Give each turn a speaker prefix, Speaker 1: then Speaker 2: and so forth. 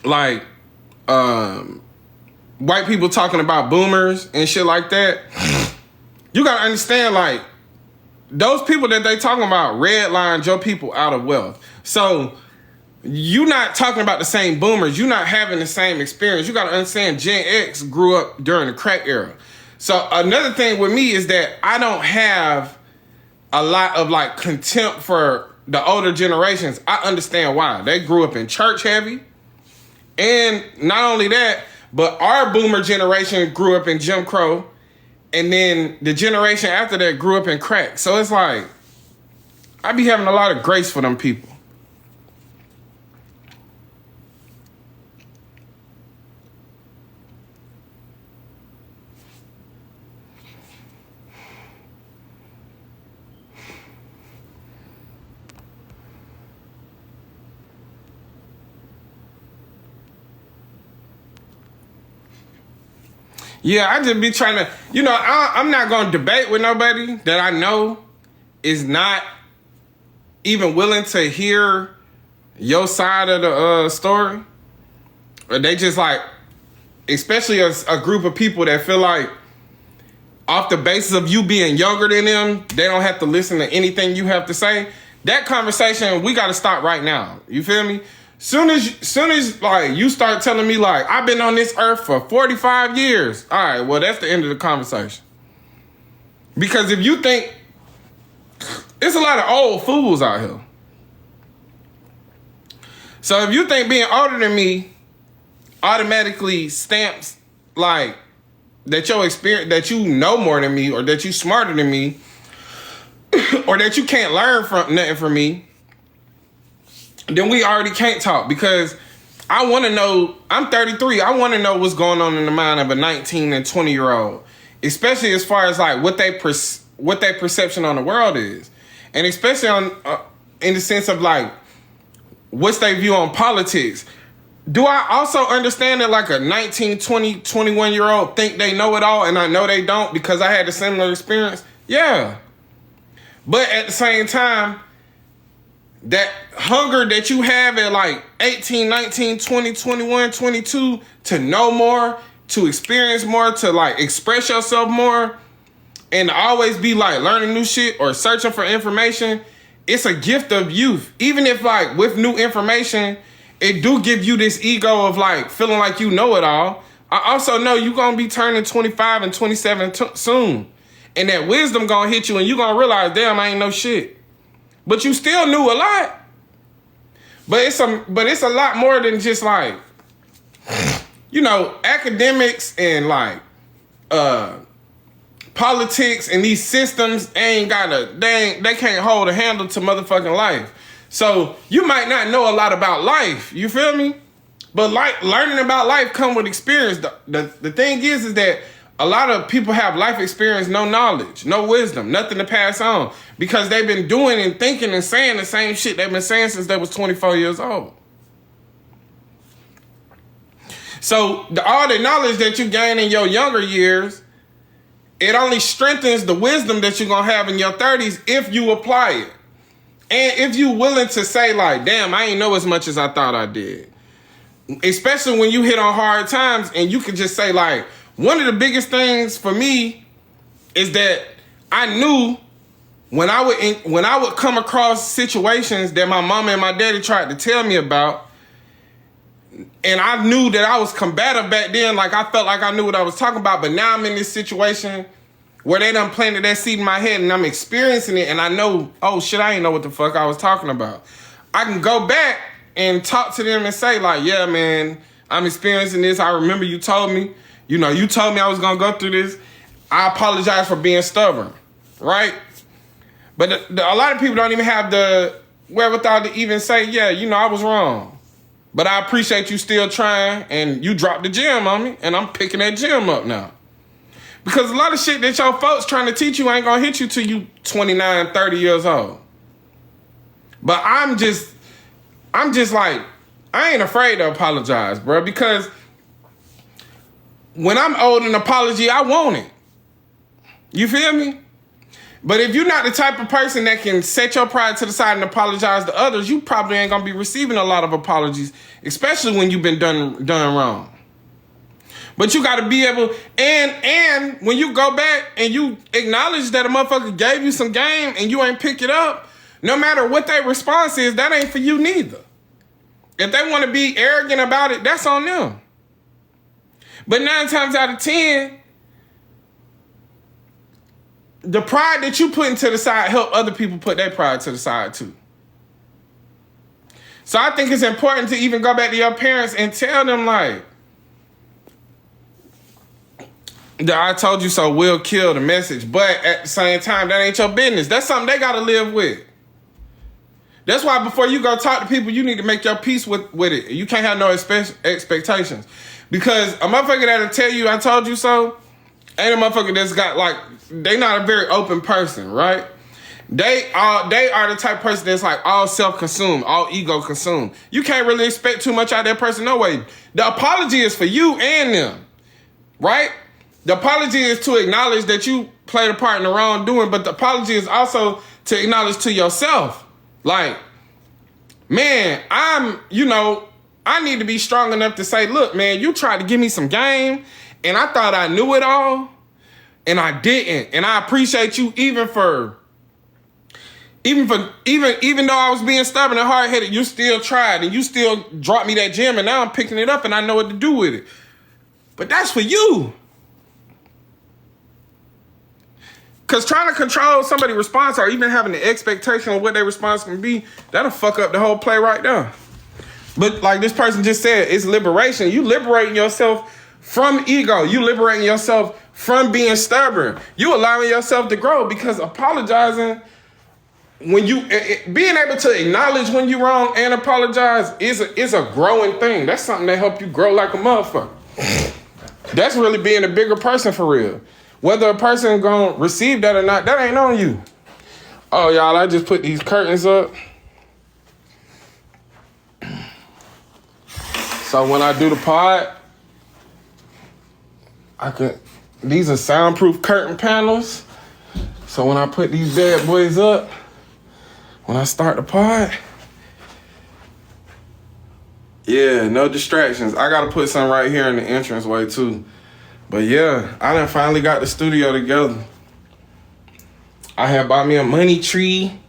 Speaker 1: like white people talking about boomers and shit like that, you gotta understand, like, those people that they talking about redlined your people out of wealth. So you not talking about the same boomers. You not having the same experience. You got to understand Gen X grew up during the crack era. So another thing with me is that I don't have a lot of like contempt for the older generations. I understand why. They grew up in church heavy. And not only that, but our boomer generation grew up in Jim Crow. And then the generation after that grew up in crack. So it's like, I be having a lot of grace for them people. Yeah, I just be trying to, I'm not going to debate with nobody that I know is not even willing to hear your side of the story. Or they just like, especially a group of people that feel like off the basis of you being younger than them, they don't have to listen to anything you have to say. That conversation, we got to stop right now. You feel me? Soon as like you start telling me like I've been on this earth for 45 years, all right, well that's the end of the conversation. Because if you think it's a lot of old fools out here. So if you think being older than me automatically stamps like that your experience, that you know more than me, or that you smarter than me, or that you can't learn from nothing from me, then we already can't talk. Because I want to know, I'm 33, I want to know what's going on in the mind of a 19 and 20 year old, especially as far as like what their perception on the world is, and especially on in the sense of like what's their view on politics. Do I also understand that like a 19, 20, 21 year old think they know it all, and I know they don't because I had a similar experience? Yeah. But at the same time, that hunger that you have at like 18, 19, 20, 21, 22 to know more, to experience more, to like express yourself more, and always be like learning new shit or searching for information, it's a gift of youth. Even if like with new information, it do give you this ego of like feeling like you know it all. I also know you gonna be turning 25 and 27 soon. And that wisdom gonna hit you and you gonna realize, damn, I ain't know shit. But you still knew a lot. But it's a lot more than just like, academics and like politics and these systems they can't hold a handle to motherfucking life. So you might not know a lot about life, you feel me? But like learning about life come with experience. The thing is that a lot of people have life experience, no knowledge, no wisdom, nothing to pass on, because they've been doing and thinking and saying the same shit they've been saying since they was 24 years old. So all the knowledge that you gain in your younger years, it only strengthens the wisdom that you're going to have in your 30s if you apply it. And if you're willing to say like, damn, I ain't know as much as I thought I did. Especially when you hit on hard times, and you can just say like, one of the biggest things for me is that I knew when I would come across situations that my mama and my daddy tried to tell me about, and I knew that I was combative back then, like I felt like I knew what I was talking about, but now I'm in this situation where they done planted that seed in my head and I'm experiencing it, and I know, oh shit, I ain't know what the fuck I was talking about. I can go back and talk to them and say like, yeah, man, I'm experiencing this. I remember you told me. You told me I was going to go through this. I apologize for being stubborn, right? But a lot of people don't even have the wherewithal to even say, yeah, I was wrong. But I appreciate you still trying, and you dropped the gym on me, and I'm picking that gym up now. Because a lot of shit that your folks trying to teach you ain't going to hit you till you 29, 30 years old. But I'm just like, I ain't afraid to apologize, bro, because when I'm owed an apology, I want it. You feel me? But if you're not the type of person that can set your pride to the side and apologize to others, you probably ain't gonna be receiving a lot of apologies, especially when you've been done wrong. But you gotta be able, and when you go back and you acknowledge that a motherfucker gave you some game and you ain't pick it up, no matter what their response is, that ain't for you neither. If they want to be arrogant about it, that's on them. But 9 times out of 10, the pride that you put into the side help other people put their pride to the side too. So I think it's important to even go back to your parents and tell them like, that I told you so will kill the message, but at the same time, that ain't your business. That's something they gotta live with. That's why before you go talk to people, you need to make your peace with it. You can't have no expectations. Because a motherfucker that'll tell you I told you so, ain't a motherfucker that's got like, they not a very open person, right? They are the type of person that's like all self-consumed, all ego-consumed. You can't really expect too much out of that person, no way. The apology is for you and them, right? The apology is to acknowledge that you played a part in the wrongdoing, but the apology is also to acknowledge to yourself. Like, man, I need to be strong enough to say, look, man, you tried to give me some game, and I thought I knew it all, and I didn't. And I appreciate you even though I was being stubborn and hard-headed, you still tried, and you still dropped me that gem, and now I'm picking it up, and I know what to do with it. But that's for you. Because trying to control somebody's response or even having the expectation of what their response can be, that'll fuck up the whole play right there. But like this person just said, it's liberation. You liberating yourself from ego. You liberating yourself from being stubborn. You allowing yourself to grow, because apologizing, when you being able to acknowledge when you're wrong and apologize is a growing thing. That's something that help you grow like a motherfucker. That's really being a bigger person for real. Whether a person gonna receive that or not, that ain't on you. Oh, y'all, I just put these curtains up. So when I do the pod, these are soundproof curtain panels. So when I put these bad boys up, when I start the pod, yeah, no distractions. I gotta put some right here in the entranceway too. But yeah, I done finally got the studio together. I had bought me a money tree.